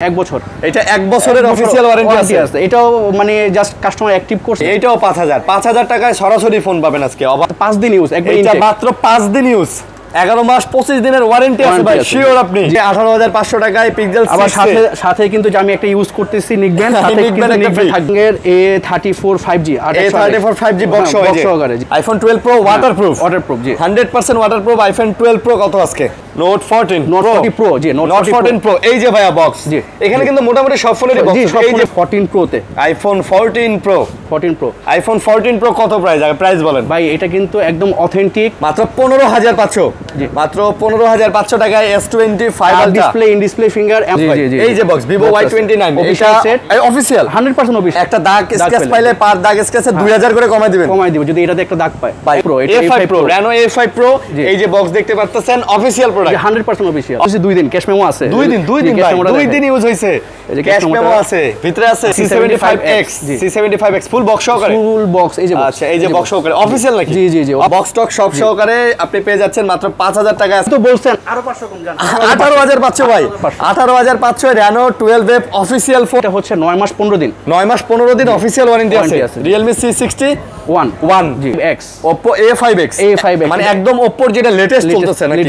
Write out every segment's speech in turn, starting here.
এক বছর এটা এক বছরের অফিশিয়াল ওয়ারেন্টি আছে। এটাও মানে জাস্ট কাস্টমার অ্যাক্টিভ করছে। এটাও 5000 টাকায় সরাসরি ফোন পাবেন আজকে। 5 দিন ইউজ, একবার এটা মাত্র 5 দিন ইউজ, 11 মাস 25 দিনের ওয়ারেন্টি আছে ভাই, শিওর আপনি। 18500 টাকায় পিক্সেল 6 আবার সাথে কিন্তু আমি একটা ইউজ করতেছি নিকবেন, সাথে কিন্তু নিকবেন থাকবে A34 5G A34 5G box সহকারে। আইফোন 12 প্রো ওয়াটারপ্রুফ জি 100% ওয়াটারপ্রুফ। আইফোন 12 প্রো কত আজকে? নোট 14 প্রো জি নোট 14 প্রো। এই যে ভাইয়া বক্স, জি এখানে কিন্তু মোটামুটি সব ফোনেরই বক্স। এই যে 14 প্রোতে আইফোন 14 প্রো আইফোন 14 প্রো কত প্রাইস? আগে প্রাইস বলেন ভাই। এটা কিন্তু একদম অথেন্টিক, মাত্র 15500, মাত্র 15500 টাকায় S25 display in display finger. এই যে বক্স Vivo Y29, এটা অফিশিয়াল 100% অফিশিয়াল। একটা দাগ স্ক্র্যাচ পাইলে পার দাগ স্ক্র্যাচে 2000 করে কমাই দিবেন, দিব যদি এটাতে একটা দাগ পায়। Pro A5 pro Reno A5 pro, এই যে বক্স দেখতে পাচ্ছেন অফিশিয়াল প্রোডাক্ট, 100% অফিশিয়াল। 2 দিন ক্যাশ মেমো আছে, 2 দিন ভাই, 2 দিন ইউজ হইছে। ক্যাশ মেমো আছে, ভিতরে আছে C75X ফুল বক্স সহকারে। ফুল বক্স এই যে বক্স, আচ্ছা এই যে বক্স সহকারে অফিশিয়াল নাকি? জি বক্স স্টক সব সহকারে আপনি পেয়ে যাচ্ছেন মাত্র 5000 টাকায়। তো বলছেন আরো 500 কম জান, 18500 ভাই, 18500 Reno 12 অফিশিয়াল ফোন। এটা হচ্ছে 9 মাস 15 দিন, 9 মাস 15 দিন অফিশিয়াল ওয়ারেন্টি আছে। Realme C61 জি X, Oppo A5X মানে একদম Oppo এর যেটা লেটেস্ট চলতেছে নাকি?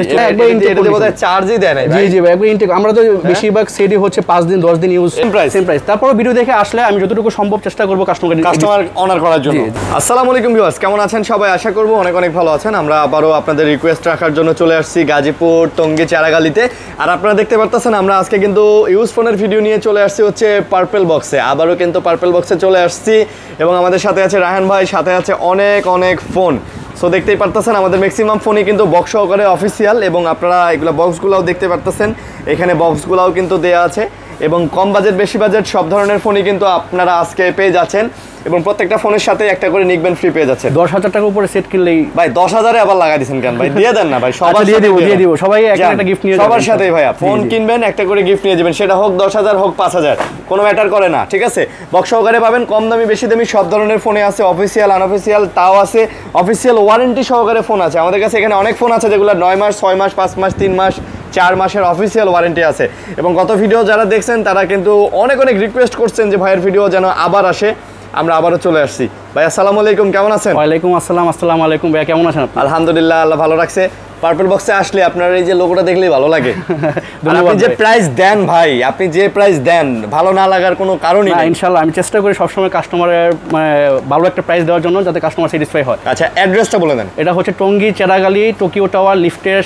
এটা বোধহয় চার্জই দেয় না ভাই। জি ভাই, একবার ইনটেক। আমরা তো বেশিরভাগ সেটই হচ্ছে 5 দিন 10 দিন ইউজ, সেম প্রাইস। তারপর ভিডিও দেখে আসলে আমি যতটুকু সম্ভব চেষ্টা করব কাস্টমার অনার করার জন্য। আসসালামু আলাইকুম ভিউয়ার্স, কেমন আছেন সবাই? আশা করব অনেক ভালো আছেন। আমরা আবারও আপনাদের রিকোয়েস্ট রাখার জন্য চলে আসছি গাজীপুর টঙ্গী চারাগালিতে। আর আপনারা দেখতে পারতেছেন আমরা আজকে কিন্তু ইউজ ফোনের ভিডিও নিয়ে চলে আসছি হচ্ছে পার্পল বক্সে। আবারও কিন্তু পার্পল বক্সে চলে আসছি এবং আমাদের সাথে আছে রায়হান ভাই, সাথে আছে অনেক ফোন। সো দেখতেই পারতেছেন আমাদের ম্যাক্সিমাম ফোনই কিন্তু বক্স সহকারে অফিসিয়াল, এবং আপনারা এগুলো বক্সগুলোও দেখতে পারতেছেন, এখানে বক্সগুলোও কিন্তু দেয়া আছে। এবং কম বাজেট বেশি বাজেট সব ধরনের ফোনই কিন্তু আপনারা আজকে পেয়ে যাচ্ছেন, এবং প্রত্যেকটা ফোনের সাথে একটা করে নিকবেন ফ্রি পেয়ে যাচ্ছে। 10000 টাকার উপরে সেট কিনলেই ভাই 10000 এ আবার লাগাই দিবেন কেন ভাই? দিয়ে দেন না ভাই, সবার দিয়ে দিব সবাই একটা গিফট নিয়ে সবার সাথেই ভাইয়া ফোন কিনবেন একটা করে গিফট নিয়ে যাবেন, সেটা হোক 10000 হোক 5000, কোনো ম্যাটার করে না, ঠিক আছে? বক্স সহকারে পাবেন, কম দামি বেশি দামি সব ধরনের ফোনে আছে, অফিসিয়াল আনঅফিসিয়াল তাও আছে, অফিসিয়াল ওয়ারেন্টি সহকারে ফোন আছে আমাদের কাছে। এখানে অনেক ফোন আছে যেগুলো 9 মাস 6 মাস 5 মাস 3 মাস 4 মাসের অফিসিয়াল ওয়ারেন্টি আছে। এবং গত ভিডিও যারা দেখছেন তারা কিন্তু অনেক রিকোয়েস্ট করছেন যে ভাইয়ের ভিডিও যেন আবার আসে। আমরা আবারও চলে আসছি। ভাই আসসালামু আলাইকুম, কেমন আছেন? ওয়ালাইকুম আসসালাম। আসসালামু আলাইকুম ভাই, কেমন আছেন আপনি? আলহামদুলিল্লাহ, আল্লাহ ভালো রাখছে। পার্পল বক্সে আসলে আপনার এই যে লোগোটা দেখলেই ভালো লাগে। আপনি যে প্রাইস দেন ভাই, আপনি যে প্রাইস দেন, ভালো না লাগার কোনো কারণই নেই। ইনশাআল্লাহ আমি চেষ্টা করি সবসময় কাস্টমারের ভালো একটা প্রাইস দেওয়ার জন্য, যাতে কাস্টমার স্যাটিসফাই হয়। আচ্ছা অ্যাড্রেসটা বলে দেন। এটা হচ্ছে টঙ্গী চেরাগালি টোকিও টাওয়ার লিফটের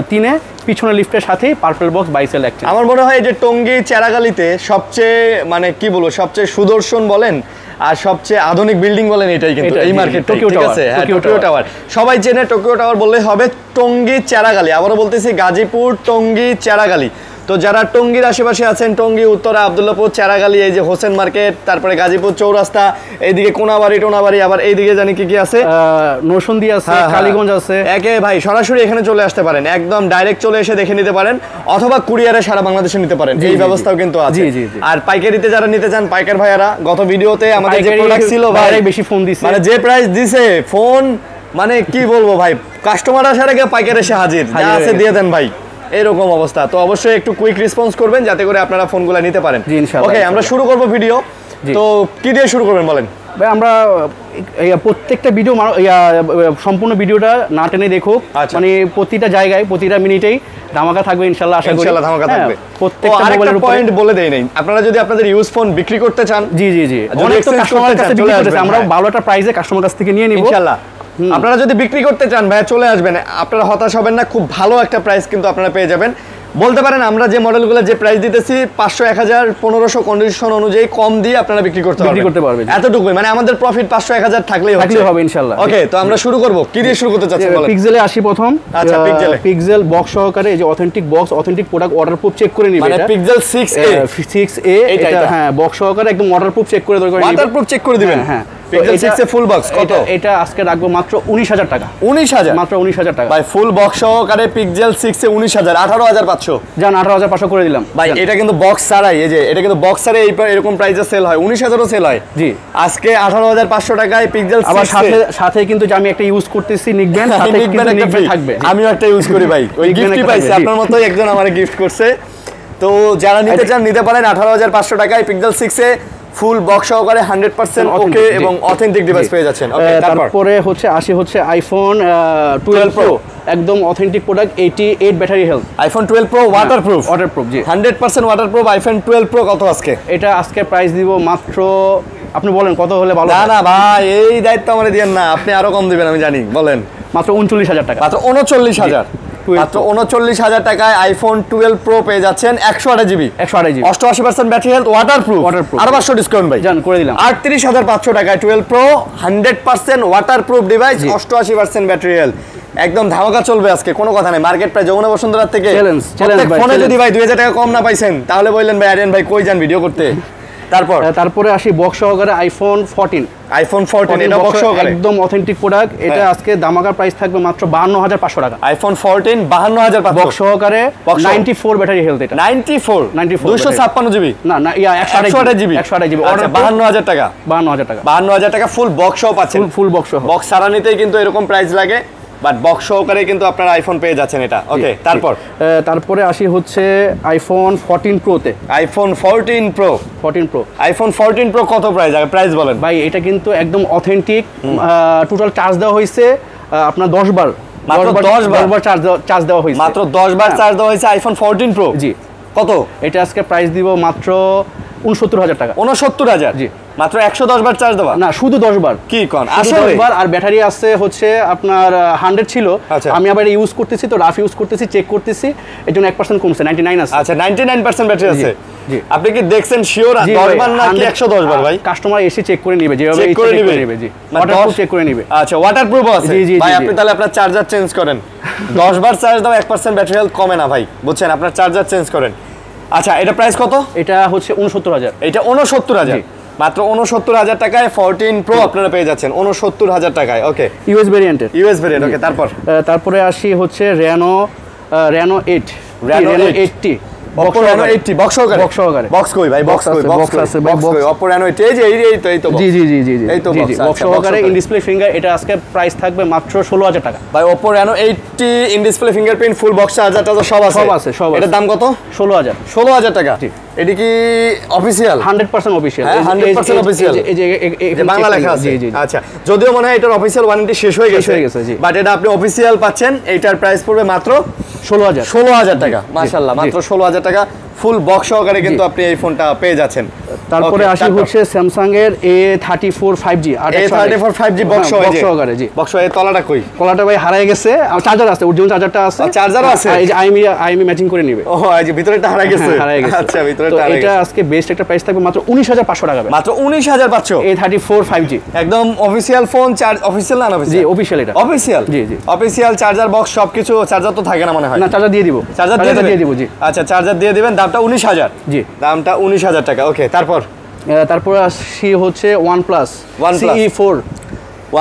3-এ, পিছনে লিফটের সাথেই পার্পল বক্স বাইসেল অ্যাক্ট। আমার মনে হয় যে টঙ্গী চেরাগালিতে সবচেয়ে মানে কি বলবো, সবচেয়ে সুদর্শন বলেন আর সবচেয়ে আধুনিক বিল্ডিং বলেন এটাই কিন্তু এই মার্কেট, টোকিও টাওয়ার। হ্যাঁ টোকিও টাওয়ার সবাই চেনে, টোকিও টাওয়ার বললেই হবে। টঙ্গী চেরাগালি, আবারও বলতেছি গাজীপুর টঙ্গী চেরাগালি। তো যারা টঙ্গীর আশেপাশে আছেন, টঙ্গী উত্তরা আব্দুল্লাহপুর চেরাগালি, এই যে হোসেন মার্কেট, তারপরে গাজীপুর চৌরাস্তা, এইদিকে কোনাবাড়ি টোনাবাড়ি, আবার এইদিকে জানি কি আছে নরসিংদী আছে, কালীগঞ্জ আছে। একে ভাই সরাসরি এখানে চলে আসতে পারেন, একদম ডাইরেক্ট চলে এসে দেখে নিতে পারেন, অথবা কুরিয়ারে সারা বাংলাদেশে নিতে পারেন, এই ব্যবস্থাও কিন্তু আছে। আর পাইকারিতে যারা নিতে চান, পাইকার ভাইয়ারা গত ভিডিওতে আমাদের যে প্রোডাক্ট ছিল ভাই বেশি ফোন দিছে, মানে যে প্রাইস দিছে ফোন, মানে কি বলবো ভাই, কাস্টমার আসার আগে পাইকার এসে হাজির, যা আছে দিয়ে দেন ভাই, এরকম অবস্থা। তো অবশ্যই একটু কুইক রেসপন্স করবেন যাতে করে আপনারা ফোনগুলো নিতে পারেন। ওকে, আমরা শুরু করব ভিডিও। তো কি দিয়ে শুরু করবেন বলেন ভাই? আমরা প্রত্যেকটা ভিডিও সম্পূর্ণ ভিডিওটা না টেনে দেখুক, মানে প্রতিটা জায়গায় প্রতিটা মিনিটেই ধামাকা থাকবে ইনশাআল্লাহ। আশা করি ইনশাআল্লাহ ধামাকা থাকবে। প্রত্যেকটা মোবাইলের পয়েন্ট বলে দেই নাই, আপনারা যদি আপনাদের ইউজ ফোন বিক্রি করতে চান, জি অনেক তো কাস্টমারের কাছে বিক্রি করতেছে, আমরা ভালো একটা প্রাইসে কাস্টমার কাছ থেকে নিয়ে নিব ইনশাআল্লাহ। আপনারা যদি বিক্রি করতে চান ভাই চলে আসবেন, আপনারা হতাশ হবেন না, খুব ভালো একটা প্রাইস কিন্তু আপনারা পেয়ে যাবেন। বলতে পারেন আমরা যে মডেলগুলো যে প্রাইস দিতেছি 500 1000 1500 কন্ডিশন অনুযায়ী কম দিয়ে আপনারা বিক্রি করতে পারবেন, এতটুকুই, মানে আমাদের প্রফিট 500 1000 থাকলেই হবে ইনশাআল্লাহ। ওকে, তো আমরা শুরু করব। কি দিয়ে শুরু করতে চাচ্ছেন বলেন? পিক্সেলে আসি প্রথম। আচ্ছা পিক্সেল বক্স সহকারে, এই যে authentic box, authentic product waterproof check করে নিবেন। মানে পিক্সেল 6a এটা হ্যাঁ বক্স সহকারে একদম ওয়াটারপ্রুফ চেক করে দরকার, ওয়াটারপ্রুফ চেক করে দিবেন। হ্যাঁ পিক্সেল 6 এ ফুল বক্স কত? এটা আজকে রাখবো মাত্র 19000 টাকা। 19000 মাত্র 19000 টাকা ভাই, ফুল বক্স সহকারে পিক্সেল 6 এ 19000, 18500 জান, 18500 করে দিলাম ভাই। এটা কিন্তু বক্স ছাড়াই, এই যে এটা কিন্তু বক্স ছাড়াই এরকম প্রাইসে সেল হয়, 19000 ও সেল হয়। জি আজকে 18500 টাকায় পিক্সেল 6। আবার সাথে কিন্তু আমি একটা ইউজ করতেছি নিকবেন, সাথে কিন্তু নিকবেন থাকবে। আমিও একটা ইউজ করি ভাই, ওই গিফটই পাইছি, আপনার মতোই একজন আমারে গিফট করছে। তো যারা নিতে চান নিতে পারেন 18,500 টাকায় পিক্সেল 6 এ ফুল বক্স সহকারে 100% ওকে এবং অথেন্টিক ডিভাইস পেয়ে যাচ্ছেন। ওকে, তারপরে হচ্ছে আইফোন 12 প্রো, একদম authentic product, 88 battery health. IPhone 12 pro waterproof জি 100% ওয়াটারপ্রুফ আইফোন 12 প্রো কত আজকে? এটা আজকে প্রাইস দিব মাত্র, আপনি বলেন কত হলে ভালো? না না ভাই, এই দায়িত্ব আমারে দিবেন না, আপনি আরো কম দিবেন আমি জানি, বলেন। মাত্র 39,000 টাকা। মাত্র 39,000, মাত্র 39,000 টাকায় আইফোন 12 প্রো পেয়ে যাচ্ছেন। 128 জিবি, 88% ব্যাটারি হেলথ, ওয়াটারপ্রুফ, আর 500 ডিসকাউন্ট ভাই, জান করে দিলাম। 38,500 টাকায় 12 pro 100% waterproof device, 88% battery health, একদম ধামাকা চলবে আজকে, কোনো কথা নেই। মার্কেট প্রাইস যমুনা বসুন্ধরার থেকে ফোনে যদি ভাই 2000 টাকা কম না পাইছেন তাহলে বললেন ভাই আরিয়ান ভাই কই যান ভিডিও করতে। তারপরে আসি বক্স সহকারে আইফোন 14। আইফোন 14 এটা বক্স সহকারে একদম অথেন্টিক প্রোডাক্ট। এটা আজকে দামাকার প্রাইস থাকবে মাত্র 52,500 টাকা। আইফোন 14 52,500 বক্স সহকারে, 94 ব্যাটারি হেলথ। এটা 94 256 জিবি, না না, 128 জিবি, 128 জিবি, আচ্ছা 52,000 টাকা, 52,000 টাকা, 52,000 টাকা ফুল বক্স সহ পাচ্ছেন। ফুল বক্স সহ, বক্স ছাড়া নিতেই কিন্তু এরকম প্রাইস লাগে, বাট বক্স সহকারে কিন্তু আপনারা আইফোন পেয়ে যাচ্ছেন এটা। ওকে, তারপরে আসি হচ্ছে আইফোন 14 প্রোতে। আইফোন 14 প্রো আইফোন 14 প্রো কত প্রাইস? আগে প্রাইস বলেন ভাই। এটা কিন্তু একদম অথেন্টিক, টোটাল চার্জ দেওয়া হয়েছে আপনার 10 বার, মাত্র 10 বার চার্জ দেওয়া হয়েছে, মাত্র 10 বার চার্জ দেওয়া হয়েছে আইফোন 14 প্রো। জি, কত এটা আজকে প্রাইস দিব? মাত্র 69,000 টাকা। 69,000, জি, মাত্র 110 বার চার্জ দেওয়া? না, শুধু 10 বার। কি কোন? আসলে 10 বার, আর ব্যাটারি আছে হচ্ছে আপনার 100 ছিল, আমি আবার ইউজ করতেছি, তো রাফ ইউজ করতেছি, চেক করতেছি, এজন্য 1% কমছে, 99 আছে। আচ্ছা, 99% ব্যাটারি আছে। আপনি কি দেখছেন শিওর 10 বার নাকি 110 বার ভাই? কাস্টমার এসে চেক করে নেবে, যেভাবে চেক করে নেবে। জি, ওয়াটারপ্রুফ চেক করে নেবে। আচ্ছা, ওয়াটারপ্রুফ আছে ভাই। আপনি তাহলে আপনার চার্জার চেঞ্জ করেন, 10 বার চার্জ দাও, 1% ব্যাটারি হেলথ কমে না ভাই, বুঝছেন? আপনার চার্জার চেঞ্জ করেন। আচ্ছা, এটা প্রাইস কত? এটা হচ্ছে 69,000। এটা 69,000, মাত্র 69,000 টাকায় 14 প্রো আপনারা পেয়ে যাচ্ছেন 69,000 টাকায়। ওকে, ইউএস ভেরিয়েন্ট। ওকে, তারপরে আসি হচ্ছে Reno 8, Reno 80 Oppo Reno 80 box সহকারে। বক্স কই ভাই? বক্স কই? বক্স আছে ভাই, বক্স। Oppo Reno 80 এই তো বক্স। জি এই তো বক্স সহকারে, ইন ডিসপ্লে ফিঙ্গার। এটা আজকে প্রাইস থাকবে মাত্র 16,000 টাকা ভাই। Oppo Reno 80 in display fingerprint, full box, charger সব আছে। এটার দাম কত? 16,000 টাকা। এটা কি অফিশিয়াল? 100% অফিশিয়াল। 100% অফিশিয়াল, এই যে বাংলা লেখা আছে। আচ্ছা, যদিও মনে হয় এটার অফিশিয়াল ওয়ারেন্টি শেষ হয়ে গেছে, বাট এটা আপনি অফিশিয়াল পাচ্ছেন। এইটার প্রাইস পড়বে মাত্র 16,000 টাকা। মাশাআল্লাহ, মাত্র 16,000 টাকা ফুল বক্স সহকারে কিন্তু আপনি এই ফোনটা পেয়ে যাচ্ছেন। তারপরে আসি হচ্ছে স্যামসাং এর A34 5G, A34 5G box সহকারে। জি, বক্স এর তলাটা কই? তলাটা ভাই হারিয়ে গেছে, চার্জার আছে, অরিজিনাল চার্জারটা আছে, চার্জারও আছে। এই যে আইএমই ম্যাচিং করে নেবে। ও, এই যে ভিতরেটা হারিয়ে গেছে। আচ্ছা, ভিতরেটা হারিয়ে গেছে। এটা আজকে বেস্ট একটা প্রাইস থাকবে মাত্র 19,500 টাকা। মাত্র 19,500 A34 5G, একদম অফিশিয়াল ফোন। চার্জ অফিশিয়াল না? জি, অফিশিয়াল। এটা অফিশিয়াল। জি, অফিশিয়াল চার্জার বক্স সবকিছু। চার্জার তো থাকে না মনে হয়? না, চার্জার দিয়ে দিব। চার্জার দিয়ে দিব। জি, আচ্ছা, চার্জার দিয়ে দিবেন। দামটা 19,000। জি, দামটা 19,000 টাকা। ওকে, তারপর আসি হচ্ছে OnePlus CE4,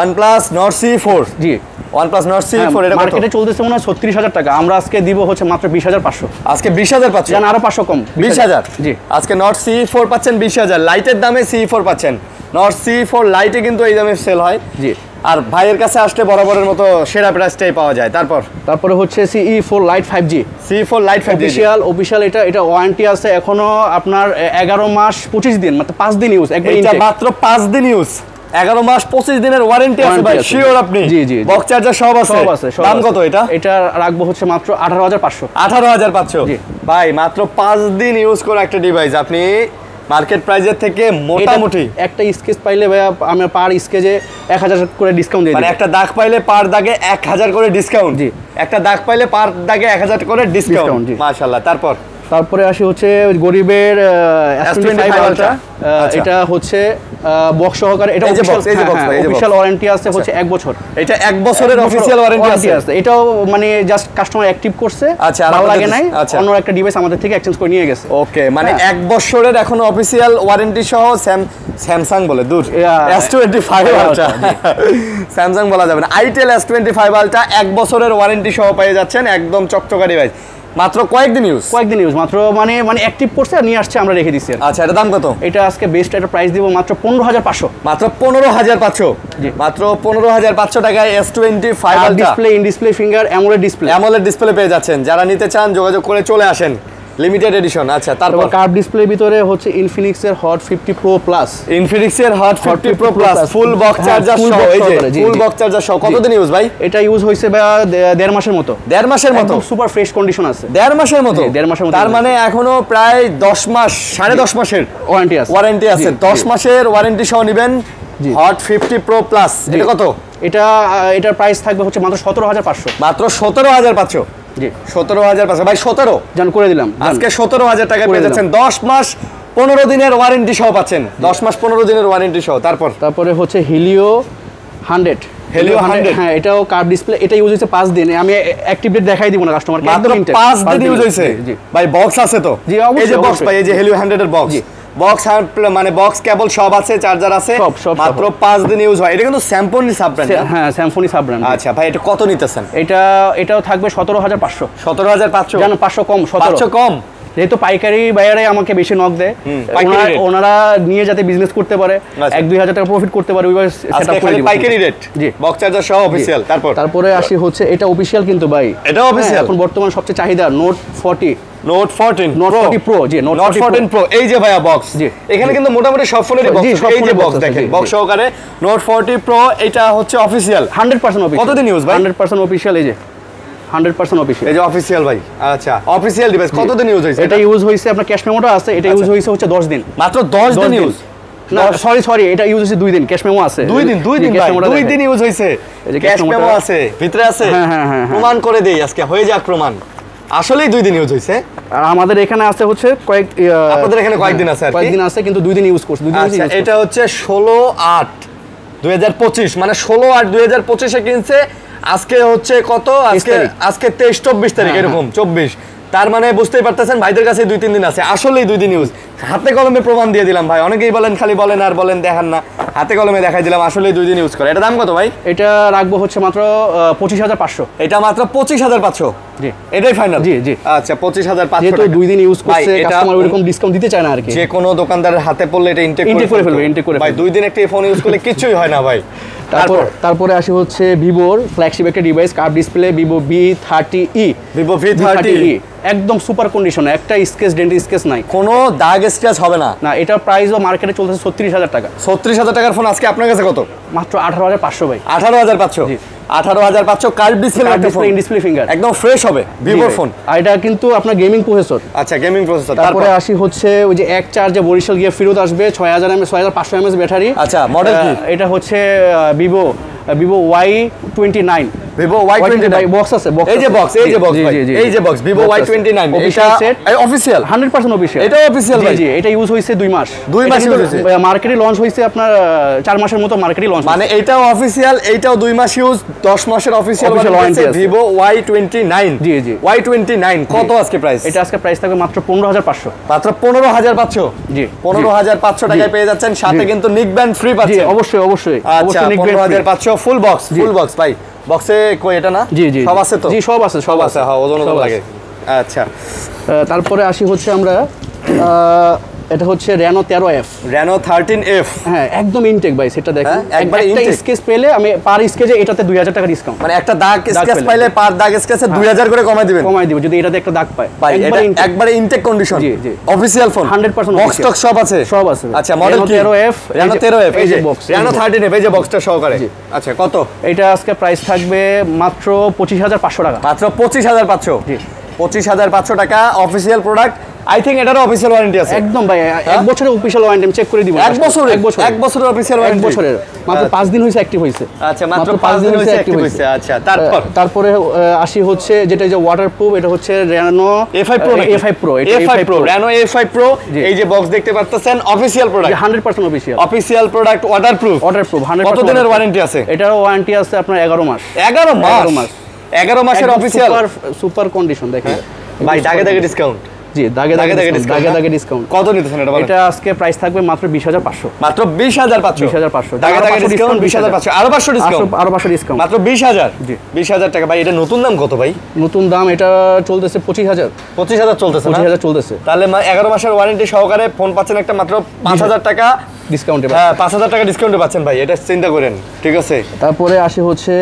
OnePlus Nord CE4। জি, OnePlus Nord CE4 এটা মার্কেটে চলতেছে মনে হয় 36,000 টাকা। আমরা আজকে দিব হচ্ছে মাত্র 20,500। আজকে 20,000 পাচ্ছেন? জান, আরো 500 কম, 20,000। জি, আজকে Nord CE4 পাচ্ছেন 20,000। লাইটের দামে CE4 পাচ্ছেন। Nord CE4 লাইটে কিন্তু এই দামে সেল হয়। জি, আর ভাইয়ের কাছে আসলে বরাবরের মতো সেরা প্রাইসটাই পাওয়া যায়। তারপরে হচ্ছে CE4 Lite 5G, CE4 Lite 5G official. এটা ওয়ারেন্টি আছে এখনো আপনার 11 মাস 25 দিন, মাত্র 5 দিন ইউজ। এটা মাত্র 5 দিন ইউজ, 11 মাস 25 দিনের ওয়ারেন্টি আছে ভাই, শিওর আপনি? জি, বক্স চার্জার সব আছে। দাম কত এটা? এটা রাখবো হচ্ছে মাত্র 18,500। 18,500 ভাই, মাত্র 5 দিন ইউজ করা একটা ডিভাইস আপনি মার্কেট প্রাইসের থেকে মোটামুটি একটা স্কেচ পাইলে ভাই আমি পার স্কেচে 1000 করে ডিসকাউন্ট দিয়ে দিই। মানে একটা দাগ পাইলে পার দাগে 1000 করে ডিসকাউন্ট। জি, একটা দাগ পাইলে পার দাগে 1000 করে ডিসকাউন্ট। মাশাআল্লাহ। তারপরে আসি হচ্ছে গরিবের S25 আলট্রা। এটা হচ্ছে বক্স সহকারে। এটা অফিশিয়াল ওয়ারেন্টি আছে হচ্ছে 1 বছর। এটা 1 বছরের অফিশিয়াল ওয়ারেন্টি আছে। এটাও মানে জাস্ট কাস্টমার অ্যাক্টিভ করছে, ভালো লাগে নাই, অন্য একটা ডিভাইস আমাদের থেকে এক্সচেঞ্জ করে নিয়ে গেছে। ওকে, মানে 1 বছরের এখনো অফিশিয়াল ওয়ারেন্টি সহ স্যামসাং বলে দূর S25 আলট্রা, স্যামসাং বলা যাবে না, আইটেল S25 আলট্রা 1 বছরের ওয়ারেন্টি সহ পেয়ে যাচ্ছেন। একদম চকচকা ডিভাইস, মাত্র কয়েকদিন ইউজ মাত্র মানে অ্যাক্টিভ করছে আর নিয়ে আসছে, আমরা রেখে দিচ্ছি। আচ্ছা, এটা দাম কত? এটা আজকে বেস্ট একটা প্রাইস দিব মাত্র 15,500। মাত্র 15,500। জি, মাত্র 15,500 টাকায় S25 ultra, display, in display finger, AMOLED display পেয়ে যাচ্ছেন। যারা নিতে চান যোগাযোগ করে চলে আসেন। Limited edition. আচ্ছা, তারপর কার্ভ ডিসপ্লের ভিতরে হচ্ছে ইনফিনিক্স এর হট 50 প্রো প্লাস, ইনফিনিক্স এর hot 50 pro plus full box charger সহ, এই যে ফুল বক্স চার্জার সহ। কতদিন ইউজ ভাই? এটা ইউজ হইছে ভাই 1.5 মাসের মতো। 1.5 মাসের মতো সুপার ফ্রেশ কন্ডিশন আছে। 1.5 মাসের মতো? 1.5 মাসের মতো। তার মানে এখনো প্রায় 10 মাস, 10.5 মাসের ওয়ারেন্টি আছে। ওয়ারেন্টি আছে, 10 মাসের ওয়ারেন্টি সহ নেবেন হট 50 প্রো প্লাস। এটা কত? এটার প্রাইস থাকবে হচ্ছে মাত্র 17,500। মাত্র 17,500? জি 17,500 ভাই। 17 জান করে দিলাম আজকে 17,000 টাকা পেয়ে যাচ্ছেন। 10 মাস 15 দিনের ওয়ারেন্টি সহ পাচ্ছেন। 10 মাস 15 দিনের ওয়ারেন্টি সহ। তারপরে হচ্ছে হিলিও 100। হেলিও 100, হ্যাঁ, এটাও কার্ভ ডিসপ্লে। এটা ইউজ হয়েছে 5 দিন। আমি অ্যাক্টিভ ডেট দেখাই দিব না কাস্টমারকে। মাত্র 5 দিন ইউজ হয়েছে ভাই। বক্স আছে তো? জি, এই যে বক্স ভাই, এই যে হেলিও 100 এর বক্স, বক্স মানে বক্স কেবল সব আছে, চার্জার আছে, মাত্র 5 দিন ইউজ হয়। এটা কিন্তু স্যামসনি সাব ব্র্যান্ড। হ্যাঁ, স্যামসনি সাব ব্র্যান্ড। আচ্ছা ভাই, এটা কত নিতেছেন? এটাও থাকবে 17,500। 17,500? জানো 500 কম, 500 কম। যেহেতু পাইকারি বাইরে আমাকে বেশি নক দেয়, ওনারা নিয়ে যাতে বিজনেস করতে পারে, 1-2 হাজার টাকা প্রফিট করতে পারে, ওইভাবে সেটআপ করে দিব। পাইকারি রেট, জি, বক্স চার্জার সহ অফিশিয়াল। তারপরে আসি হচ্ছে এটা অফিশিয়াল কিন্তু ভাই, এটা অফিশিয়াল। এখন বর্তমান সবচেয়ে চাহিদা নোট 40 প্রো। জি, নোট 14 প্রো। এই যে ভাইয়া বক্স, জি, এখানে কিন্তু মোটামুটি সব ফোনেরই বক্স। এই যে বক্স দেখেন, বক্স সহকারে নোট 40 প্রো। এটা হচ্ছে অফিশিয়াল, 100% অফিশিয়াল। কতদিন ইউজ ভাই? 100% অফিশিয়াল। এই যে 100% অফিশিয়াল। এই যে অফিশিয়াল ভাই। আচ্ছা, অফিশিয়াল ডিভাইস কতদিন ইউজ হইছে? এটা ইউজ হইছে, আপনার ক্যাশ মেমোটা আছে, এটা ইউজ হইছে হচ্ছে 10 দিন। মাত্র 10 দিন ইউজ? না, সরি, এটা ইউজ হইছে 2 দিন। ক্যাশ মেমো আছে 2 দিন ভাই, 2 দিন ইউজ হইছে। ক্যাশ মেমো আছে, ভিতরে আছে। হ্যাঁ, প্রমাণ করে দেই আজকে, হয়ে যাক প্রমাণ। আসলেই 2 দিন ইউজ হইছে। আর আমাদের এখানে আছে হচ্ছে আপনাদের এখানে কয়েকদিন আছে, কয়েকদিন আছে, কিন্তু 2 দিন ইউজ করছে। 2 দিন আচ্ছা, এটা হচ্ছে 16/8/2025, মানে 16/8/2025 এ কিনছে। আজকে হচ্ছে কত? আজকে 23-24 তারিখ, এরকম 24। তার মানে বুঝতেই পারতেছেন ভাইদের কাছে 2-3 দিন আছে। আসলেই 2 দিন ইউজ। হাতে কলমে প্রমাণ দিয়ে দিলাম ভাই। অনেকেই বলেন, খালি বলেন আর বলেন, দেখান না। হাতে কলমে দেখাই দিলাম, আসলেই 2 দিন ইউজ করে। এটা দাম কত ভাই? এটা রাখবো হচ্ছে মাত্র 25,500। এটা মাত্র 25,500? জি, এটাই ফাইনাল? জি। আচ্ছা, 25,500। যেহেতু 2 দিন ইউজ করছে, কাস্টমার ওইরকম ডিসকাউন্ট দিতে চায় না আর কি। যে কোনো দোকানদারের হাতে পড়লে এটা ইনটেক করে ফেলবে ভাই। 2 দিন একটা ফোন ইউজ করলে কিছুই হয় না ভাই। তারপরে আসি হচ্ছে ভিভোর ফ্ল্যাগশিপ একটা device, curve display, Vivo V30e। Vivo V30e একদম সুপার কন্ডিশনে, একটা স্কেচ ডেন্ট স্কেচ নাই, কোনো দাগ স্ক্র্যাচ হবে না। এটা প্রাইসও মার্কেটে চলতেছে 36,000 টাকা। 36,000 টাকার ফোন আজকে আপনার কাছে কত? মাত্র 18,500 ভাই। 18,500? জি, 18,500 curve display, in display finger, একদম ফ্রেশ হবে ভিভোর ফোন। আর এটা কিন্তু আপনার গেমিং প্রসেসর। আচ্ছা, গেমিং প্রসেসর। তারপরে আসি হচ্ছে ওই যে এক চার্জে বরিশাল গিয়ে ফেরত আসবে, 6500 mAh ব্যাটারি। আচ্ছা, মডেল কি? এটা হচ্ছে Vivo Y29। Vivo Y29 box আছে, এই যে বক্স, এই যে বক্স ভিভো Y29। এটা অফিশিয়াল, 100% অফিশিয়াল। এটা অফিশিয়াল ভাই? জি, এটা ইউজ হইছে 2 মাস। 2 মাস ইউজ হইছে। মার্কেটে লঞ্চ হইছে আপনার 4 মাসের মতো মার্কেটে লঞ্চ। মানে এটাও অফিশিয়াল, এইটাও 2 মাস ইউজ, 10 মাসের অফিশিয়াল ওয়ারেন্টি আছে। Vivo Y29। জি। Y29 কত আজকে প্রাইস? এটা আজকে প্রাইস থাকবে মাত্র 15,500। মাত্র 15,500? জি, 15,500 টাকায় পেয়ে যাচ্ছেন, সাথে কিন্তু নিক ব্যান্ড ফ্রি পাচ্ছেন। জি, অবশ্যই। আচ্ছা, 15,500 ফুল বক্স। ফুল বক্স ভাই, বক্সে কই এটা না? জি, সব আছে তো? জি, সব আছে। হ্যাঁ, ওজন লাগে। আচ্ছা, তারপরে আসি হচ্ছে আমরা এটা হচ্ছে Reno 13F। Reno 13F, হ্যাঁ, একদম ইনটেক ভাই। সেটা দেখেন, একবার একটা স্কেচ পেলে আমি পার স্কেচে এটাতে 2,000 টাকা ডিসকাউন্ট। মানে একটা দাগ স্কেচ পাইলে পার দাগ স্কেচে 2,000 করে কমাই দিবেন। যদি এটাতে একটা দাগ পায়। একবারে ইনটেক কন্ডিশন। জি। অফিশিয়াল ফোন 100% বক্স টক সব আছে। আচ্ছা, মডেল কি? Reno 13F, এই যে বক্স, Reno 13F, এই যে বক্সটা সহকারে। আচ্ছা, কত? এটা আজকে প্রাইস থাকবে মাত্র 25,500 টাকা। মাত্র 25,500? জি, 25,500 টাকা অফিশিয়াল প্রোডাক্ট। আই থিং এটারও অফিশিয়াল ওয়ারেন্টি আছে। একদম ভাই, 1 বছরের অফিশিয়াল ওয়ারেন্টি আমি চেক করে দিব। 1 বছরের অফিশিয়াল ওয়ারেন্টি? 1 বছরের, মাত্র 5 দিন হইছে অ্যাক্টিভ হইছে। আচ্ছা, মাত্র 5 দিন হইছে অ্যাক্টিভ হইছে। আচ্ছা, তারপরে আসি হচ্ছে যেটা যে ওয়াটারপ্রুফ, এটা হচ্ছে Reno A5 Pro। A5 Pro, Reno A5 Pro। এই যে বক্স দেখতে পাচ্ছেন, official product, 100% official product, waterproof 100%। কত দিনের ওয়ারেন্টি আছে? এটারও ওয়ারেন্টি আছে আপনার 11 মাস। 11 মাসের অফিশিয়াল সুপার কন্ডিশন। দেখেন ভাই, দাগে ডিসকাউন্ট। জি, দাগে ডিসকাউন্ট। কত নিতেছেন এটা বলেন? এটা আজকে প্রাইস থাকবে মাত্র 20,500। মাত্র 20,500? দাগে ডিসকাউন্ট 20,500, আরো 500 ডিসকাউন্ট, মাত্র 20,000। জি, 20,000 টাকা ভাই। এটা নতুন দাম কত ভাই? নতুন দাম এটা চলতেছে 25,000 চলতেছে। 25,000 চলতেছে। তাহলে 11 মাসের ওয়ারেন্টি সহকারে ফোন পাচ্ছেন একটা মাত্র 5,000 টাকা ডিসকাউন্টে। হ্যাঁ 5000 টাকা ডিসকাউন্টে পাচ্ছেন ভাই, এটা চিন্তা করেন, ঠিক আছে। তারপরে আসি হচ্ছে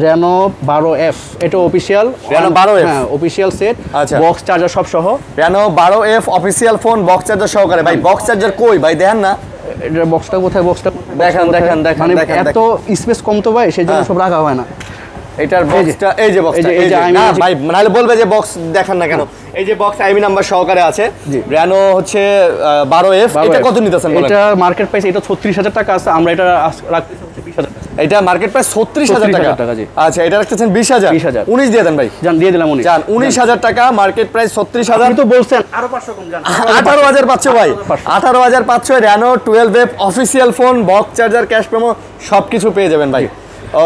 Reno 12F, এটা অফিশিয়াল Reno 12F, হ্যাঁ অফিশিয়াল সেট, আচ্ছা বক্স চার্জার সব সহ। Reno 12F official phone, box charger সহকারে। ভাই বক্স চার্জার কই ভাই, দেখেন না এটা বক্সটা কোথায়, বক্সটা দেখেন দেখেন দেখেন, মানে এত স্পেস কম তো ভাই, সেজন্য সব রাখা হয় না। এটার বক্সটা এই যে বক্সটা, এই যে না ভাই নালে বলবে যে বক্স দেখান না কেন, এই যে বক্স আইবি নাম্বার সহকারে আছে। Reno হচ্ছে 12F, এটা কত নিতেছেন বলেন? এটা মার্কেট প্রাইস এটা 36000 টাকা আছে, আমরা এটা রাখতেছি 20000 টাকা। এটা মার্কেট প্রাইস 36000 টাকা। আচ্ছা এটা রাখতেছেন 20000, 19 দিয়ে দেন ভাই, জান দিয়ে দিলাম 19, জান 19000 টাকা মার্কেট প্রাইস 36000। আপনি তো বলছেন আরো 500 কম, জান 18000 পাচ্ছ ভাই, 18500 Reno 12F official phone, box charger, cash promo সবকিছু পেয়ে যাবেন ভাই।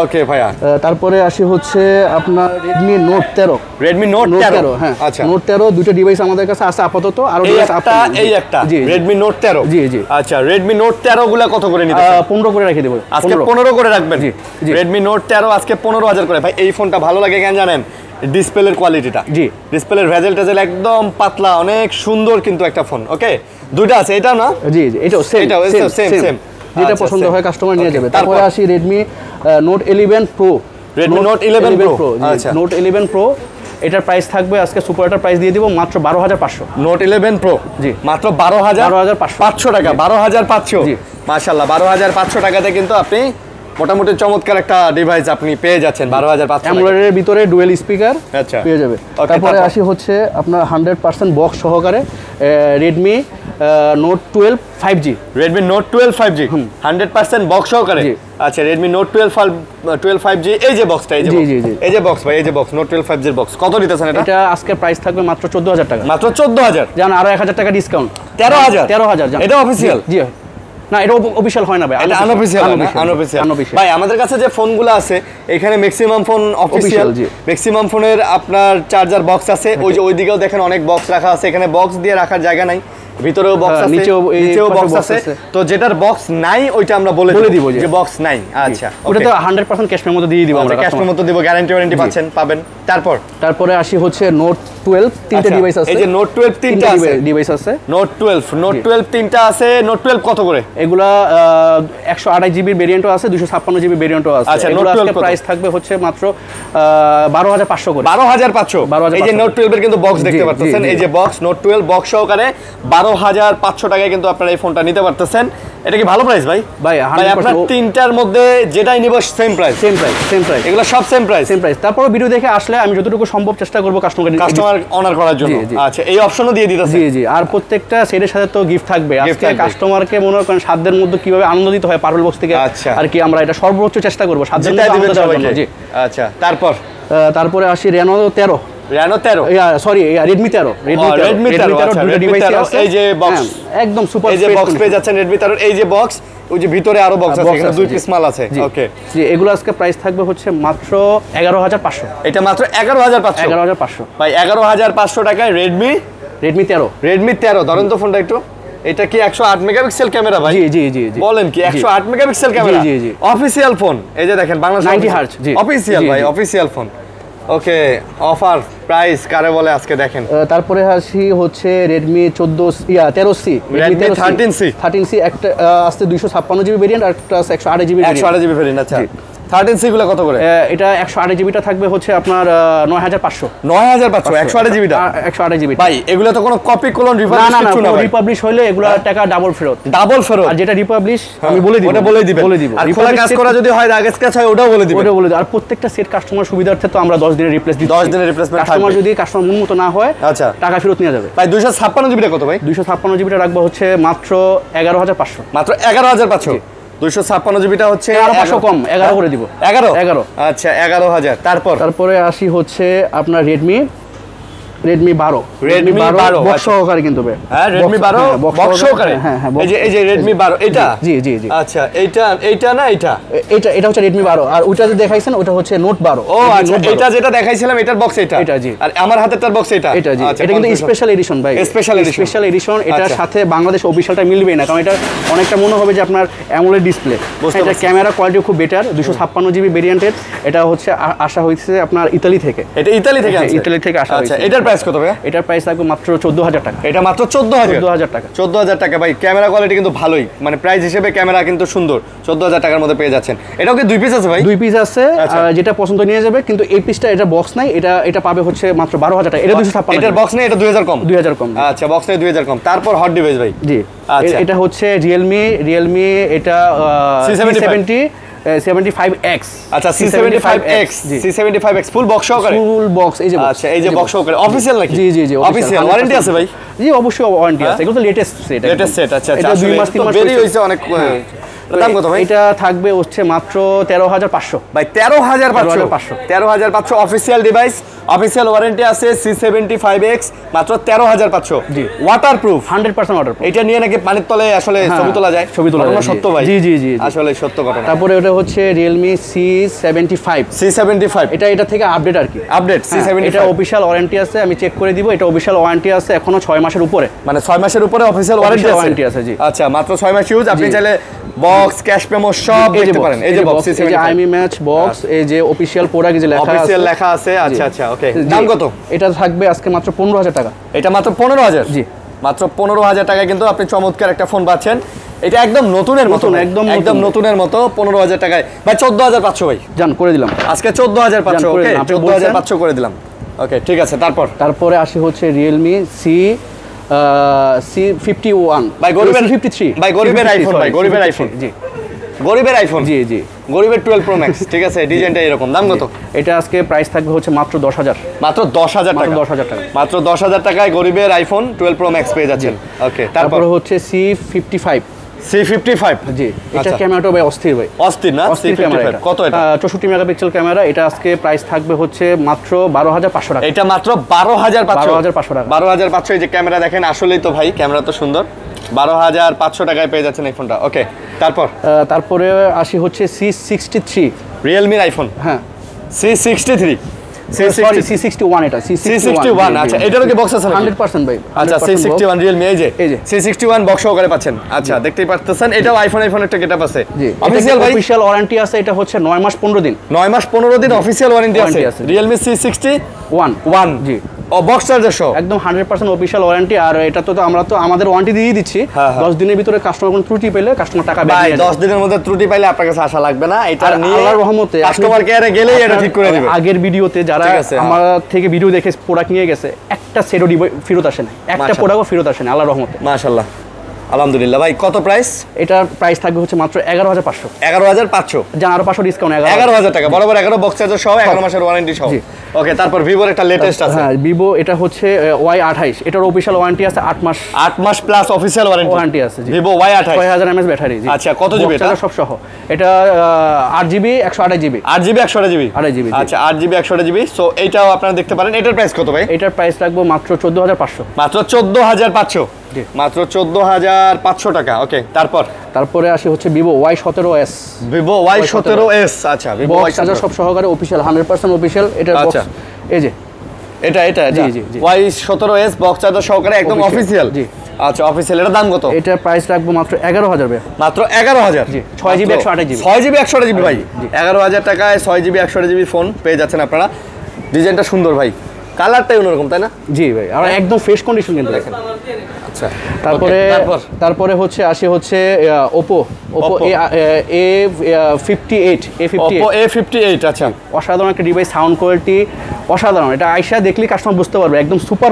ওকে ভাইয়া, তারপরে আসি হচ্ছে আপনার Redmi Note 13। Redmi Note 13, হ্যাঁ আচ্ছা Note 13 দুটো ডিভাইস আমাদের কাছে আছে আপাতত, আর এই একটা Redmi Note 13। জি জি আচ্ছা Redmi Note 13 গুলা কত করে নিতে? 15 করে রেখে দেব আজকে, 15 করে রাখবেন। জি Redmi Note 13 আজকে 15000 করে। ভাই এই ফোনটা ভালো লাগে কেন জানেন? ডিসপ্লের কোয়ালিটিটা, জি ডিসপ্লের ভেজেল টেজেল একদম পাতলা, অনেক সুন্দর কিন্তু একটা ফোন। ওকে দুইটা আছে, এটা না? জি জি এটাও সেম, যেটা পছন্দ হয় কাস্টমার নিয়ে যাবে। তারপরে আসি Redmi Note 11 Pro। Redmi Note 11 Pro, আচ্ছা Note 11 Pro এটার প্রাইস থাকবে আজকে সুপারটার প্রাইস দিয়ে দিব মাত্র 12500। Note 11 Pro জি মাত্র 12500 টাকা, 12500। জি মাশাআল্লাহ, 12500 টাকাতে কিন্তু আপনি মোটামুটি চমৎকার একটা ডিভাইস আপনি পেয়ে যাচ্ছেন 12500 টাকা। অ্যামোলেডের ভিতরে ডুয়াল স্পিকার আচ্ছা পেয়ে যাবে। তারপরে আসি হচ্ছে আপনার 100% বক্স সহকারে Redmi Note 12 5G। Redmi Note 12 5G 100% box সহকারে। আচ্ছা Redmi Note 12 5G, এই যে বক্সটা, এই যে এই যে বক্স ভাই, এই যে বক্স Note 12 5G এর বক্স কত দিতেছেন এটা? এটা আজকে প্রাইস থাকবে মাত্র 14000 টাকা। মাত্র 14000, জান আরো 1000 টাকা ডিসকাউন্ট, 13000 জান। এটা অফিশিয়াল? জি না এটা অফিশিয়াল হয় না ভাই, এটা আনঅফিশিয়াল। ভাই আমাদের কাছে যে ফোনগুলো আছে এখানে ম্যাক্সিমাম ফোন অফিশিয়াল, ম্যাক্সিমাম ফোনের আপনার চার্জার বক্স আছে। ওই যে ওইদিকেও দেখেন অনেক বক্স রাখা আছে, এখানে বক্স দিয়ে রাখার জায়গা নাই, ভিতরেও বক্স আছে, নিচেও বক্স আছে। তো যেটার বক্স নাই ওইটা আমরা বলে দিব যে বক্স নাই। আচ্ছা ওটা তো 100% ক্যাশ মেমো দিয়ে দিব আমরা, ক্যাশ মেমো দিব, গ্যারান্টি ওয়ারেন্টি পাবেন। তারপরে আসি হচ্ছে Note 12 তিনটা ডিভাইস আছে। এই যে Note 12 তিনটা ডিভাইস আছে। Note 12 তিনটা আছে। Note 12 কত করে? এগুলা 128 জিবি ভেরিয়েন্টও আছে, 256 জিবি ভেরিয়েন্টও আছে। আচ্ছা Note 12 প্রাইস থাকবে হচ্ছে মাত্র 12500 করে। 12500। এই যে Note 12 এর কিন্তু বক্স দেখতে পাচ্ছেন, এই যে বক্স Note 12 বক্স সহকারে 12500 টাকায় কিন্তু আপনারা এই ফোনটা নিতে পারতেছেন। এটা কি ভালো প্রাইস ভাই? ভাই আপনার তিনটার মধ্যে যেটাই নিব সেম প্রাইস, এগুলো সব সেম প্রাইস। তারপর ভিডিও দেখে আসলে আমি যতটুকু সম্ভব চেষ্টা করব কাস্টমার অনার করার জন্য। আচ্ছা এই অপশনও দিয়ে দিতেছি। জি জি আর প্রত্যেকটা সেটের সাথে তো গিফট থাকবে। আজকে কাস্টমারকে মনে করেন সাধ্যের মধ্যে কিভাবে আনন্দ দিতে হয় পারুল বক্স থেকে, আর কি আমরা এটা সর্বোচ্চ চেষ্টা করব সাধ্যের মধ্যে আনন্দ দেওয়ার জন্য। জি আচ্ছা তারপরে আসি Reno 13। সরি Redmi 13 দুটো ডিভাইস আছে। এই যে বক্স একদম সুপার, এই যে বক্স পেয়ে যাচ্ছেন Redmi 13। এই যে বক্স, ওই যে ভিতরে আরো বক্স আছে, এখানে দুই পিস মাল আছে। ওকে জি এগুলো আজকে প্রাইস থাকবে হচ্ছে মাত্র 11500। এটা মাত্র 11500 ভাই, 11500 টাকায় Redmi 13 ধরেন তো ফোনটা একটু। এটা কি 108 মেগাপিক্সেল ক্যামেরা ভাই? জি বলেন কি 108 মেগাপিক্সেল ক্যামেরা? জি অফিশিয়াল ফোন। এই যে দেখেন বাংলাদেশ 90 হার্জ অফিশিয়াল ভাই, অফিশিয়াল ফোন। ওকে অফার প্রাইস কারে বলে আজকে দেখেন। তারপরে আসি হচ্ছে Redmi 13C, Redmi 13C একটা আছে 256 জিবি ভেরিয়েন্ট, আর একটা আছে 128 জিবি ভেরিয়েন্ট। আচ্ছা 13C গুলো কত করে? এটা 128 জিবিটা থাকবে হচ্ছে আপনার 9500। 128 জিবিটা 128 জিবি ভাই, এগুলো তো কোনো কপি ক্লোন রিপাবলিশ কিছু না। রিপাবলিশ হলে এগুলো টাকা ডাবল ফেরত। আর যেটা রিপাবলিশ আমি বলে দিব, ওটা বলে দিব। আর খোলা কাজ করা যদি হয়, আগে স্ক্র্যাচ হয়, ওটাও বলে দিব। আর প্রত্যেকটা সেট কাস্টমার সুবিধার্থে তো আমরা 10 দিনের রিপ্লেস দিই। 10 দিনের রিপ্লেসমেন্ট কাস্টমার যদি কাস্টমার মন মতো না হয়, আচ্ছা টাকা ফেরত নিয়ে যাবে। ভাই 256 জিবিটা কত ভাই? 256 জিবিটা রাখবো হচ্ছে মাত্র 11500। মাত্র 11500। 256 জিবিটা হচ্ছে 500 কম 11 করে দিব। 11 আচ্ছা 11000। তারপরে আসি হচ্ছে আপনার Redmi 12 বক্স সহকারে কিন্তু ভাই। হ্যাঁ Redmi 12 বক্স সহকারে। হ্যাঁ এই যে Redmi 12 এটা। জি আচ্ছা এইটা না এটা হচ্ছে Redmi 12, আর ওইটা যে দেখাইছেন ওটা হচ্ছে Note 12। ও আচ্ছা এটা যেটা দেখাইছিলাম এটার বক্স এটা জি। আর আমার হাতেরটার বক্স এটা জি। এটা কিন্তু স্পেশাল এডিশন ভাই, স্পেশাল এডিশন। এটার সাথে বাংলাদেশ অফিশিয়ালটা মিলবেই না, কারণ এটা অনেকটা মনে হবে যে আপনার অ্যামোলেড ডিসপ্লে। এটা ক্যামেরা কোয়ালিটি খুব বেটার। 256 জিবি ভেরিয়েন্টের। এটা হচ্ছে আসা হয়েছে আপনার ইতালি থেকে। এটা ইতালি থেকে আসা। আচ্ছা এটার প্রাইস কত ভাই? এটার প্রাইস থাকবে মাত্র 14000 টাকা। এটা মাত্র 14000 টাকা। 14000 টাকা ভাই, ক্যামেরা কোয়ালিটি কিন্তু ভালোই, মানে প্রাইস হিসেবে ক্যামেরা কিন্তু সুন্দর। 14000 টাকার মধ্যে পেয়ে যাচ্ছেন। এটাও কি 2 পিস আছে ভাই? 2 পিস আছে, যেটা পছন্দ নিয়ে যাবে, কিন্তু এই পিসটা এটা বক্স নাই, এটা পাবে হচ্ছে মাত্র 12000 টাকা। এটা 256। এটার বক্স নেই, এটা 2000 কম। 2000 কম। আচ্ছা, বক্স নেই 2000 কম। তারপর হট ডিভাইস ভাই। জি, আচ্ছা, এটা হচ্ছে Realme এটা C75X। আচ্ছা, C75X, C75X ফুল বক্স সহকারে। ফুল বক্স, এই যে বক্স। আচ্ছা, এই যে বক্স সহকারে অফিশিয়াল নাকি? জি অফিশিয়াল। ওয়ারেন্টি আছে ভাই? জি, অবশ্যই ওয়ারেন্টি আছে। এগুলো তো লেটেস্ট সেট। আচ্ছা, এটা 2 মাস 3 মাস বেরি হইছে অনেক। দাম কত ভাই? এটা থাকবে হচ্ছে মাত্র 13500 ভাই। 13500 13500 অফিশিয়াল ডিভাইস, অফিশিয়াল ওয়ারেন্টি আছে। C75X মাত্র 13500। জি, ওয়াটারপ্রুফ, 100% ওয়াটারপ্রুফ। এটা নিয়ে নাকি পানির তলে আসলে ছবি তোলা যায়? ছবি তোলা যায়, সত্য ভাই? জি, আসলে সত্য ঘটনা। তারপরে এটা হচ্ছে Realme C75। এটা থেকে আপডেট আর কি। Update C75। এটা অফিশিয়াল ওয়ারেন্টি আছে, আমি চেক করে দিব। এটা অফিশিয়াল ওয়ারেন্টি আছে এখনো 6 মাসের উপরে, মানে 6 মাসের উপরে অফিশিয়াল ওয়ারেন্টি আছে। জি, আচ্ছা, মাত্র 6 মাস ইউজ। আপনি চাইলে বক্স, ক্যাশ মেমো সব দেখতে পারেন। এই যে বক্স, এই যে আইমি ম্যাচ বক্স, এই যে অফিশিয়াল প্রোডাক্ট যে লেখা আছে, অফিশিয়াল লেখা আছে। আচ্ছা, ওকে। দাম কত? এটা থাকবে আজকে মাত্র 15000 টাকা। এটা মাত্র 15000? জি, মাত্র 15000 টাকায় কিন্তু আপনি চমৎকার একটা ফোন পাচ্ছেন। এটা একদম নতুনের মতো, একদম নতুনের মতো 15000 টাকায় ভাই। 14500 ভাই, জান করে দিলাম আজকে 14500। ওকে, 14500 করে দিলাম। ওকে, ঠিক আছে। তারপরে আসি হচ্ছে Realme C51 ভাই। গরিবের 53 ভাই, গরিবের আইফোন ভাই, গরিবের আইফোন। জি, গরিবের আইফোন। জি, গরিবের 12 Pro Max। ঠিক আছে, ডিজাইনটা এরকম। দাম কত? এটা আজকে প্রাইস থাকবে হচ্ছে মাত্র 10000। মাত্র 10000 টাকা। মাত্র 10000 টাকায় গরিবের আইফোন 12 Pro Max পেয়ে যাচ্ছেন। ওকে, তারপর হচ্ছে C55। জি, এটা ক্যামেরাটা ভাই অস্থির ভাই। অস্থির না? C55 কত এটা? 64 মেগাপিক্সেল ক্যামেরা। এটা আজকে প্রাইস থাকবে হচ্ছে মাত্র 12500 টাকা। এটা মাত্র 12500 টাকা। 12500। এই যে ক্যামেরা দেখেন, আসলেই তো ভাই ক্যামেরা তো সুন্দর। 12500 টাকায় পেয়ে যাচ্ছেন এই ফোনটা। ওকে, তারপরে আসি হচ্ছে C63 রিয়েলমির আইফোন। হ্যাঁ, C63 C61। এটা C61। আচ্ছা, এটারও কি বক্স আছে নাকি? 100% ভাই। আচ্ছা, C61 রিয়েলমি, এই যে C61 বক্স সহকারে পাচ্ছেন। আচ্ছা, দেখতেই পাচ্ছেন, এটাও আইফোনের একটা গেটআপ আছে। অফিশিয়াল ভাই, অফিশিয়াল ওয়ারেন্টি আছে। এটা হচ্ছে 9 মাস 15 দিন। 9 মাস 15 দিন অফিশিয়াল ওয়ারেন্টি আছে রিয়েলমি C61। জি, ও বক্স চার্জার সহ একদম 100% অফিশিয়াল ওয়ারেন্টি। আর এটা তো আমরা তো আমাদের ওয়ারেন্টি দিয়ে দিচ্ছি। 10 দিনের ভিতরে কাস্টমার কোনো ত্রুটি পেলে কাস্টমার টাকা ব্যাক নিয়ে যাবে। 10 দিনের মধ্যে ত্রুটি পাইলে আপনার কাছে আসা লাগবে না। এটা নিয়ে আল্লাহর রহমতে কাস্টমার কেয়ারে গেলেই এটা ঠিক করে দিবে। আগের ভিডিওতে যারা আমার থেকে ভিডিও দেখে প্রোডাক্ট নিয়ে গেছে, একটা সেটও ফেরত আসে না, একটা প্রোডাক্টও ফেরত আসে না, আল্লাহর রহমতে। মাশাআল্লাহ, আলহামদুলিল্লাহ। ভাই, কত প্রাইস? এটার প্রাইস থাকবে হচ্ছে মাত্র 11500। 11500 জান, আরো 500 ডিসকাউন্ট। 11000 টাকা বরাবর। 11 বক্স চার্জার সহ, 11 মাসের ওয়ারেন্টি সহ। ওকে, তারপর ভিভোর একটা লেটেস্ট আছে। হ্যাঁ, ভিভো এটা হচ্ছে Y28। এটার অফিশিয়াল ওয়ারেন্টি আছে 8 মাস। 8 মাস প্লাস অফিশিয়াল ওয়ারেন্টি আছে। Vivo Y28 6000 mAh battery. আচ্ছা, কত জিবি এটা? সব সহ এটা 8GB 128GB। 8GB 128GB। আচ্ছা, 8GB 128GB। সো এইটাও আপনারা দেখতে পারেন। এটার প্রাইস কত ভাই? এটার প্রাইস রাখবো মাত্র 14500। মাত্র 14500। মাত্র 14500 টাকা। ওকে, তারপরে আসি হচ্ছে ভিভো Y17s। Vivo Y17s। আচ্ছা, ভিভো Y17 চার্জার সব সহকারে অফিশিয়াল, 100% অফিশিয়াল। এটা বক্স, এই যে এটা জি Y17s বক্স চার্জার সহকারে একদম অফিশিয়াল। জি, আচ্ছা, অফিশিয়াল। এটার দাম কত? এটার প্রাইস রাখবো মাত্র 11000 ভাই। মাত্র 11000। জি, 6GB 128GB। 6GB 128GB ভাই। 11000 টাকায় 6GB 128GB ফোন পেয়ে যাচ্ছেন আপনারা। ডিজাইনটা সুন্দর ভাই, কালারটাই অন্যরকম, তাই না? জি ভাই, আর একদম ফ্রেশ কন্ডিশন কিন্তু দেখেন। আচ্ছা, তারপরে আসি হচ্ছে Oppo A58। আচ্ছা, অসাধারণ একটা ডিভাইস, সাউন্ড কোয়ালিটি অসাধারণ। এটা আইসা দেখলেই কাস্টমার বুঝতে পারবে একদম সুপার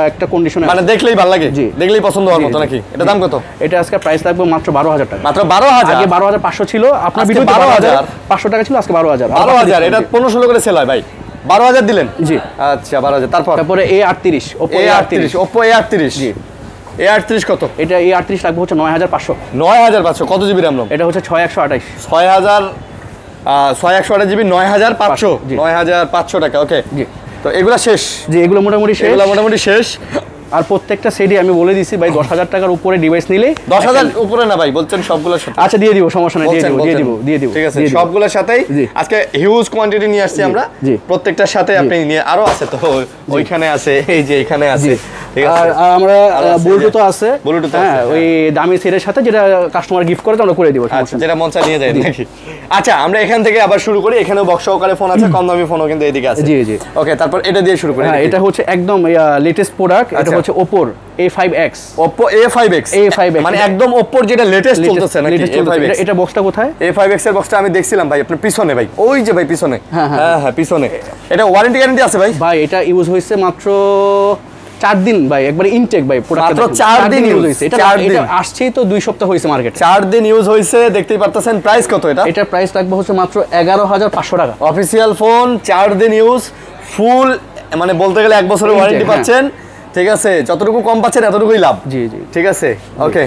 একটা কন্ডিশনে। মানে দেখলেই ভালো লাগে, দেখলেই পছন্দ হওয়ার মতো নাকি? এটা দাম কত? এটা আজকে প্রাইস লাগবে মাত্র 12000 টাকা। মাত্র 12000? আগে 12500 ছিল, আপনার ভিডিও 12500 টাকা ছিল, আজকে 12000। 12000 এটা 15-16 করে সেল হয় ভাই। 12000 দিলেন? জি, আচ্ছা, 12000। তারপরে A38, Oppo A38। জি, A38 কত? এটা A38 লাগবে হচ্ছে 9500। 9500। কত জিবি RAM? এটা হচ্ছে 6128। 6128 জিবি 9500। 9500 টাকা। ওকে, জি। তো এগুলা শেষ? জি, এগুলো মোটামুটি শেষ। আর প্রত্যেকটা সেটই আমি বলে দিছি ভাই, 10000 টাকার উপরে ডিভাইস নিলে। 10000 উপরে না ভাই, বলছেন সবগুলোর সাথে? আচ্ছা, দিয়ে দিব, সমস্যা নাই, দিয়ে দিব। ঠিক আছে, সবগুলোর সাথেই আজকে হিউজ কোয়ান্টিটি নিয়ে আসছি আমরা। প্রত্যেকটার সাথে আপনি নিয়ে, আরো আছে তো, ওইখানে আছে, এই যে এখানে আছে, আর আমরা ব্লুটুথ আছে, হ্যাঁ ওই দামি সেটের সাথে যেটা কাস্টমার গিফট করে আমরা করে দিব, আচ্ছা যেটা মন চায় নিয়ে যায় নাকি। আচ্ছা আমরা এখান থেকে আবার শুরু করি, এখানেও বক্স সহকারে ফোন আছে, কম দামি ফোনও কিন্তু এদিকে আছে। জি জি ওকে, তারপর এটা দিয়ে শুরু করি। হ্যাঁ এটা হচ্ছে একদম লেটেস্ট প্রোডাক্ট, এটা হচ্ছে Oppo A5X। Oppo A5X মানে একদম Oppo যেটা লেটেস্ট চলতেছে নাকি? A5X এটা বক্সটা কোথায়? A5X এর বক্সটা আমি দেখছিলাম ভাই আপনার পিছনে ভাই, ওই যে ভাই পিছনে। হ্যাঁ হ্যাঁ পিছনে। এটা ওয়ারেন্টি গ্যারান্টি আছে ভাই? ভাই এটা ইউজ হয়েছে মাত্র 4 দিন ভাই, একবারে ইনটেক ভাই, মাত্র 4 দিন ইউজ হইছে। এটা আসছেই তো 2 সপ্তাহ হইছে মার্কেটে। 4 দিন ইউজ হইছে, দেখতেই পারতেছেন। প্রাইস কত এটা? এটার প্রাইস লাগবে হচ্ছে মাত্র 11,500 টাকা। অফিশিয়াল ফোন, 4 দিন ইউজ, ফুল মানে বলতে গেলে 1 বছরের ওয়ারেন্টি পাচ্ছেন। ঠিক আছে, যতটুকু কম পাচ্ছেন এতটুকুই লাভ। জি জি ঠিক আছে। ওকে,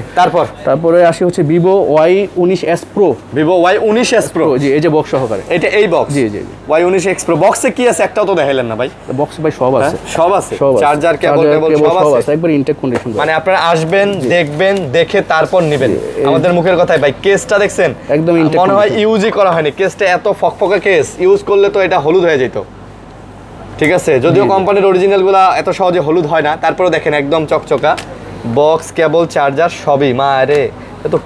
তারপরে আসি হচ্ছে Vivo Y19s Pro। Vivo Y19s Pro, জি এই যে বক্স সহকারে, এটা এই বক্স। জি জি Y19x Pro বক্সে কি আছে একটাও তো দেখাইলেন না ভাই। বক্স ভাই সব আছে, সব আছে, চার্জার কেবল সব আছে, একবার ইনটেক কন্ডিশন। মানে আপনারা আসবেন, দেখবেন, দেখে তারপর নেবেন। আমাদের মুখের কথাই ভাই, কেসটা দেখছেন একদম ইনটেক, মনে হয় ইউজই করা হয়নি। কেসটা এত ফকফকা কেস, ইউজ করলে তো এটা হলুদ হয়ে যেত। ঠিক আছে, যদিও কোম্পানির অরিজিনাল গুলা এত সহজে হলুদ হয় না, তারপরেও দেখেন একদম চকচকা, বক্স কেবল চার্জার সবই। মা রে তো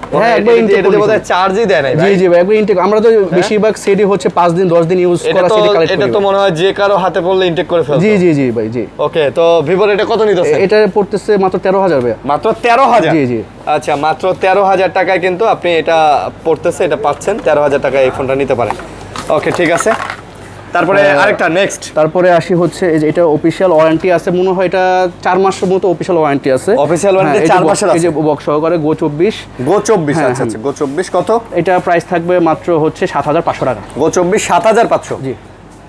এটা বোধহয় চার্জই দেয় না। জি জি ভাই একবার ইনটেক। আমরা তো বেশিরভাগ সেটই হচ্ছে 5 দিন 10 দিন ইউজ করা সেট কালেক্ট করি। এটা তো মনে হয় যে কারো হাতে পড়লে ইনটেক করে ফেলবে। জি জি জি ভাই জি। ওকে, তো ভিভোর এটা কত নিতেছে? এটা পড়তেছে মাত্র 13,000 ভাই। মাত্র 13,000? জি জি। আচ্ছা, মাত্র 13,000 টাকায় কিন্তু আপনি এটা পড়তেছে, এটা পাচ্ছেন 13,000 টাকায় এই ফোনটা নিতে পারেন। ওকে ঠিক আছে, তারপরে আরেকটা নেক্সট। তারপরে আসি হচ্ছে এই যে এটা অফিশিয়াল ওয়ারেন্টি আছে, মনে হয় এটা 4 মাসের মতো অফিশিয়াল ওয়ারেন্টি আছে। অফিশিয়াল ওয়ারেন্টি 4 মাসের আছে। এই যে বক্স সহকারে Go 24। আচ্ছা আচ্ছা, Go 24 কত? এটা প্রাইস থাকবে মাত্র হচ্ছে 7,500 টাকা। Go 24 7,500? জি।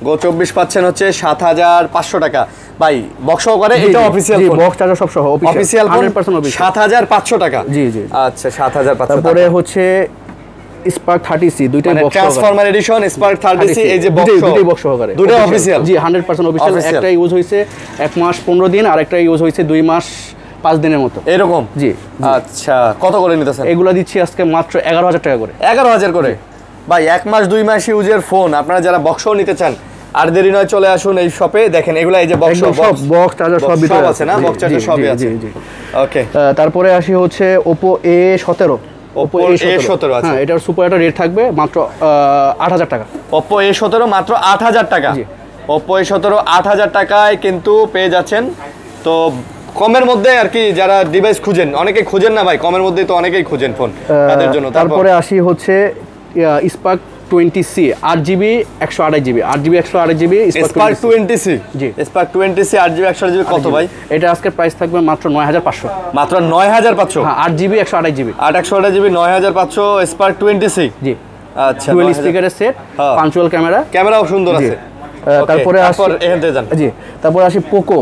Go 24 পাচ্ছেন হচ্ছে 7,500 টাকা। ভাই বক্স সহকারে এটা অফিশিয়াল ফোন, বক্স চার্জার সব সহ অফিশিয়াল 100% অফিশিয়াল 7,500 টাকা। জি জি। আচ্ছা 7,500। তারপরে হচ্ছে Spark 30C, দুইটাই box transformer addition Spark 30C, এই যে বক্স দুইটাই বক্স সহকারে, দুটো অফিশিয়াল। জি 100% অফিশিয়াল। একটা ইউজ হইছে 1 মাস 15 দিন, আর একটা ইউজ হইছে 2 মাস 5 দিনের মতো এরকম। জি। আচ্ছা কত করে নিতেছেন? এগুলা দিচ্ছি আজকে মাত্র 11,000 টাকা করে। 11,000 করে? ভাই 1 মাস 2 মাস ইউজের ফোন আপনারা যারা বক্সও নিতে চান, আর দেরি নয় চলে আসুন এই শপে। দেখেন এগুলা এই যে বক্স চার্জার সব ভিতরে আছে না? বক্স চার্জার সবই আছে। ওকে, তারপরে আসি হচ্ছে Oppo A17। Oppo A17 আছে। হ্যাঁ, এটার সুপার একটা রেট থাকবে মাত্র 8,000 টাকা। Oppo A17 মাত্র 8,000 টাকা। জি। Oppo A17 8,000 টাকায় কিন্তু পেয়ে যাচ্ছেন। তো কমের মধ্যে আর কি যারা ডিভাইস খুঁজেন, অনেকেই খুঁজেন না ভাই, কমের মধ্যে তো অনেকেই খুঁজেন ফোন, তাদের জন্য। তারপরে আসি হচ্ছে Spark 20C 8GB 128GB 8GB 128GB Spark 20C। জি, Spark 20C 8GB 128GB কত ভাই? এটা আজকে প্রাইস থাকবে মাত্র 9,500। মাত্র 9,500? হ্যাঁ, 8GB 128GB 128GB 9,500 Spark 20C। জি। আচ্ছা, ডুয়াল স্পিকারের সেট, পাঞ্চুয়াল ক্যামেরাও সুন্দর আছে। তারপরে জি, তারপরে আসি Poco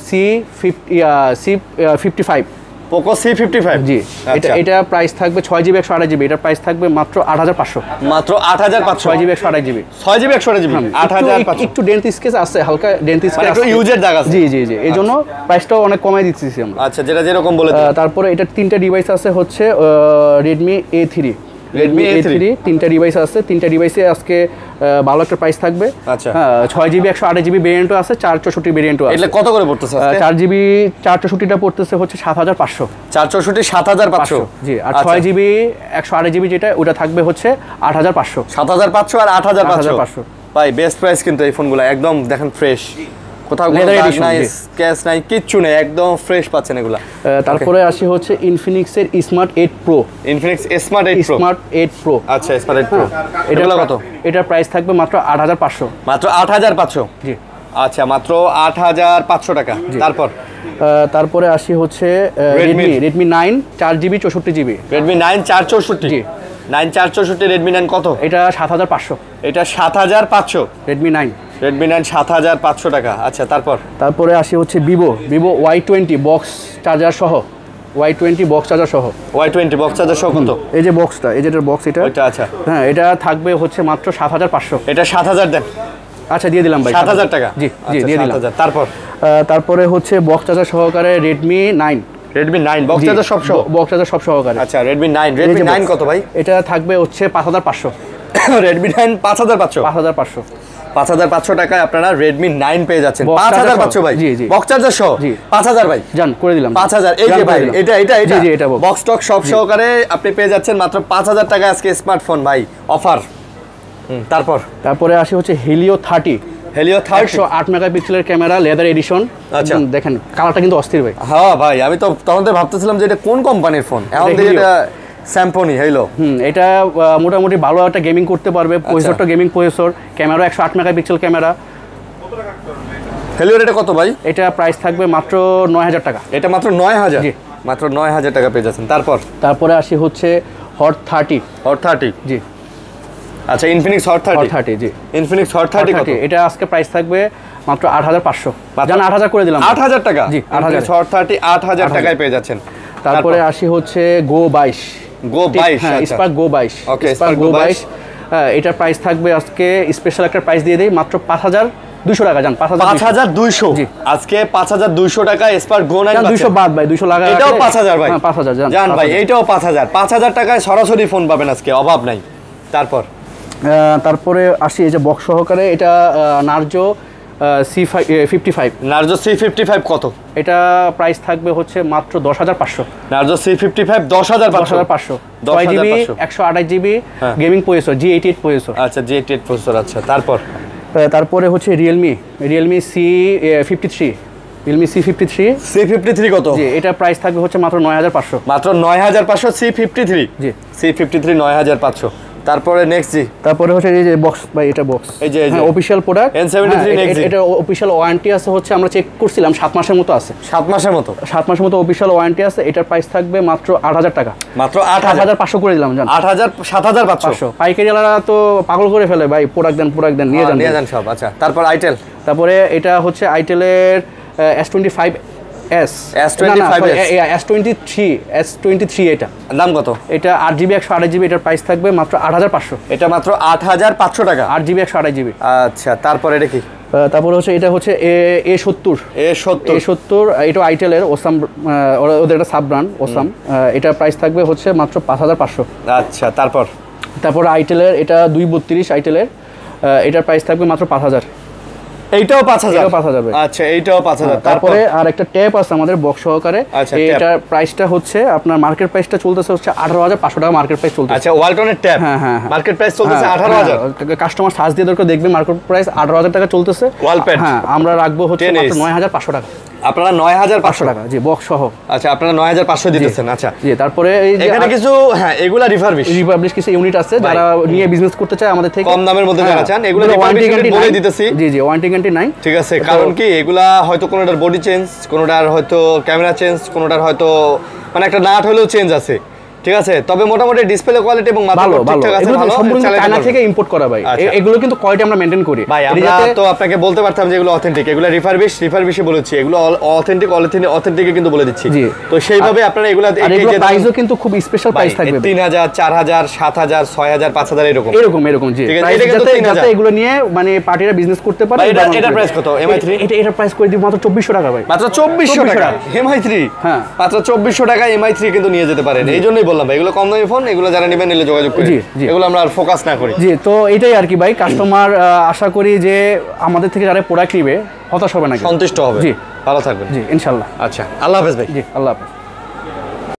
C55। Poco C55 জি, এটা প্রাইস থাকবে 6GB 128GB, এটা প্রাইস থাকবে মাত্র 8,500। মাত্র 8,500? 6GB 128GB 6GB 128GB 8,500। একটু ডেন্ট স্কেচ আছে, হালকা ডেন্ট স্কেচ আছে, ইউজের দাগ আছে। জি জি জি, এইজন্য প্রাইসটাও অনেক কমাই দিচ্ছি আমরা। আচ্ছা, যেটা যেরকম বলে। তারপরে এটা 3টা ডিভাইস আছে হচ্ছে Redmi A3। তিনটা ডিভাইস আছে, 3টা ডিভাইসে আজকে ভালো একটা প্রাইস থাকবে। আচ্ছা, 6GB 128GB ভেরিয়েন্টও আছে, 464 ভেরিয়েন্টও আছে। এটা কত করে পড়তেছে আজকে? 4GB 464টা পড়তেছে হচ্ছে 7,500। 464 7,500? জি। আর 6GB 128GB যেটা ওটা থাকবে হচ্ছে 8,500। 7,500 আর 8,500। ভাই বেস্ট প্রাইস কিন্তু এই ফোনগুলো, একদম দেখেন ফ্রেশ, কোথাও কোনো দাগ নাই, স্ক্র্যাচ নাই, কিচ্ছু নেই, একদম ফ্রেশ পাচ্ছেন এগুলা। তারপরে আসি হচ্ছে Infinix এর Smart 8 Pro। Infinix Smart 8 Pro। আচ্ছা, Smart 8 Pro এটা কত? এটার প্রাইস থাকবে মাত্র 8,500। মাত্র 8,500? জি। আচ্ছা, মাত্র 8,500 টাকা। তারপরে আসি হচ্ছে Redmi 9 4GB 64GB। Redmi 9 464? জি। 9 464 Redmi 9 কত? এটা 7,500। এটা 7,500? Redmi 9 7,500 টাকা। আচ্ছা, তারপরে আসি হচ্ছে Vivo Y20 বক্স চার্জার সহ। Y20 বক্স চার্জার সহ। Y20 বক্স চার্জার সহ কত? এই যে বক্সটা, এই যেটার বক্স এটা। আচ্ছা, হ্যাঁ, এটা থাকবে হচ্ছে মাত্র 7,500। এটা 7,000 দেন। আচ্ছা, দিয়ে দিলাম ভাই 7,000 টাকা। জি জি, দিয়ে দিলাম। তারপরে হচ্ছে বক্স চার্জার সহকারে Redmi 9 বক্স চার্জার সব সহ। বক্স চার্জার সব সহকারে। আচ্ছা, Redmi 9 কত ভাই? এটা থাকবে হচ্ছে 5,500। Redmi 9 5,500? 5,500। 5500 টাকায় আপনারা Redmi 9 পেয়ে যাচ্ছেন। 5500 ভাই, বক্স চার্জার সহ 5000 ভাই, জান করে দিলাম 5000। এই যে ভাই এটা বক্স টক সব সহকারে আপনি পেয়ে যাচ্ছেন মাত্র 5000 টাকায় আজকে স্মার্টফোন ভাই অফার। তারপরে আসে হচ্ছে Helio 30 108 মেগাপিক্সেলের ক্যামেরা, লেদার এডিশন। আচ্ছা দেখেন কালারটা কিন্তু অস্থির ভাই। হ্যাঁ ভাই, আমি তো তখন তো ভাবতেছিলাম যে এটা কোন কোম্পানির ফোন, এখন দেখি এটা স্যামসং হইলো। এটা মোটামুটি ভালো একটা গেমিং করতে পারবে, প্রসেসরটা gaming processor, camera 108 megapixel camera. হেলিওর এটা কত ভাই? এটা প্রাইস থাকবে মাত্র 9000 টাকা। এটা মাত্র 9000? জি মাত্র 9000 টাকা পেয়ে যাচ্ছেন। তারপরে আসি হচ্ছে হট 30 জি। আচ্ছা ইনফিনিক্স হট 30 জি। ইনফিনিক্স হট 30 কত? এটা আজকে প্রাইস থাকবে মাত্র 8500। জান 8000 করে দিলাম। 8000 টাকা? জি 8000 হট 30 8000 টাকায় পেয়ে যাচ্ছেন। তারপরে আসি হচ্ছে গো 22 হ্যাঁ, স্পার্ক গো 22। ওকে স্পার্ক গো 22 এটার প্রাইস থাকবে আজকে স্পেশাল একটা প্রাইস দিয়ে দেই মাত্র 5200 টাকা। জান 5200 জি আজকে 5200 টাকা স্পার্ক গো 9 200 বাদ ভাই 200 লাগা। এটাও 5000 ভাই? হ্যাঁ 5000 জান ভাই, এটাও 5000 টাকায় সরাসরি ফোন পাবেন আজকে, অভাব নাই। তারপরে আসি এই যে বক্স সহকারে, এটা নার্জো C55 নার্জো C55 কত? এটা প্রাইস থাকবে হচ্ছে মাত্র 10500। Narzo C55 10500 6GB 128GB gaming processor, G88 processor. আচ্ছা G88 প্রসেসর। আচ্ছা তারপরে হচ্ছে Realme C53 কত? জি এটা প্রাইস থাকবে হচ্ছে মাত্র 9500। মাত্র 9500 C53 জি। C53 9500। তারপরে নেক্সট জি। তারপরে হচ্ছে এই যে বক্স ভাই, এটা বক্স এই যে অফিশিয়াল প্রোডাক্ট N73 নেক্সট। এটা অফিশিয়াল ওয়ারেন্টি আছে হচ্ছে, আমরা চেক করছিলাম 7 মাসের মতো আছে। 7 মাসের মতো? 7 মাসের মতো অফিশিয়াল ওয়ারেন্টি আছে। এটার প্রাইস থাকবে মাত্র 8000 টাকা। মাত্র 8500 করে দিলাম জান। 7500। পাইকারিওয়ালারা তো পাগল করে ফেলে ভাই, প্রোডাক্ট দেন নিয়ে যান সব। আচ্ছা তারপরে এটা হচ্ছে আইটেলের S25 S23 এটা দাম কত? এটা 8GB 128GB, এটার প্রাইস থাকবে মাত্র 8500। এটা মাত্র 8500 টাকা, 8GB 128GB। আচ্ছা তারপরে এটা কি? তারপরে হচ্ছে এটা হচ্ছে A70 এটা আইটেলের ওসাম, ওদের একটা সাব ব্র্যান্ড ওসাম। এটার প্রাইস থাকবে হচ্ছে মাত্র 5500। আচ্ছা তারপর আইটেলের এটা 232 আইটেলের, এটার প্রাইস থাকবে মাত্র 5000। এইটাও 5000? আচ্ছা এইটাও 5000। তারপরে আর একটা ট্যাপ আছে আমাদের বক্স সহকারে, এটার প্রাইসটা হচ্ছে আপনার মার্কেট প্রাইসটা চলতেছে হচ্ছে 18500 টাকা মার্কেট প্রাইস চলতেছে। আচ্ছা ওয়ালটনের ট্যাপ মার্কেট প্রাইস চলতেছে 18000। কাস্টমার সার্চ দিয়ে দরকার দেখবে মার্কেট প্রাইস 18000 টাকা চলতেছে। ওয়ালপ্যাড হ্যাঁ আমরা রাখবো হচ্ছে মাত্র 9500 টাকা। আপনারা 9500 টাকা জি বক্স সহ। আচ্ছা আপনারা 9500 দিতেছেন। আচ্ছা জি তারপরে এই এখানে কিছু এগুলা রিফারবিশ কিছু ইউনিট আছে যারা নিয়ে বিজনেস করতে চায় আমাদের থেকে কম দামের মধ্যে যারা চান, এগুলা ওয়ারেন্টি গ্যারান্টি বলে দিতেছি। জি ওয়ারেন্টি গ্যারান্টি নাই, ঠিক আছে। কারণ কি এগুলা হয়তো কোনোটার বডি চেঞ্জ, কোনোটার হয়তো ক্যামেরা চেঞ্জ, কোনোটার হয়তো মানে একটা নাট হলেও চেঞ্জ আছে, ঠিক আছে। তবে মোটামুটি ডিসপ্লে কোয়ালিটি এবং মাদারবোর্ড ঠিকঠাক আছে, ভালো সম্পূর্ণ চায়না থেকে ইম্পোর্ট করা ভাই। এগুলো কিন্তু কোয়ালিটি আমরা মেইনটেইন করি ভাই। আমরা তো আপনাকে বলতে পারতাম যে এগুলো অথেন্টিক, এগুলো রিফারবিশই বলেছি, এগুলো অথেন্টিক কিন্তু বলে দিচ্ছি। তো সেইভাবে আপনারা এগুলো এই যে প্রাইসও কিন্তু খুব স্পেশাল প্রাইস থাকবে 3000 4000 7000 6000 5000 এরকম জি। যাতে এগুলো নিয়ে মানে পার্টিরা বিজনেস করতে পারে। এটা প্রাইস কত MI3? এটা প্রাইস করে দিব মাত্র 2400 টাকা ভাই। মাত্র 2400 টাকা MI3? হ্যাঁ মাত্র 2400 টাকা MI3 কিন্তু নিয়ে যেতে পারেন। এইজন্যই বললাম ভাই এগুলো কম দামি ফোন, এগুলো যারা নেবেন নিলে যোগাযোগ করি, এগুলো আমরা আর ফোকাস না করি। জি তো এটাই আর কি ভাই, কাস্টমার আশা করি যে আমাদের থেকে যারা প্রোডাক্ট নিবে হতাশ হবে না, সন্তুষ্ট হবে। জি ভালো থাকবেন। জি ইনশাআল্লাহ। আচ্ছা আল্লাহ হাফেজ ভাই। জি আল্লাহ হাফেজ।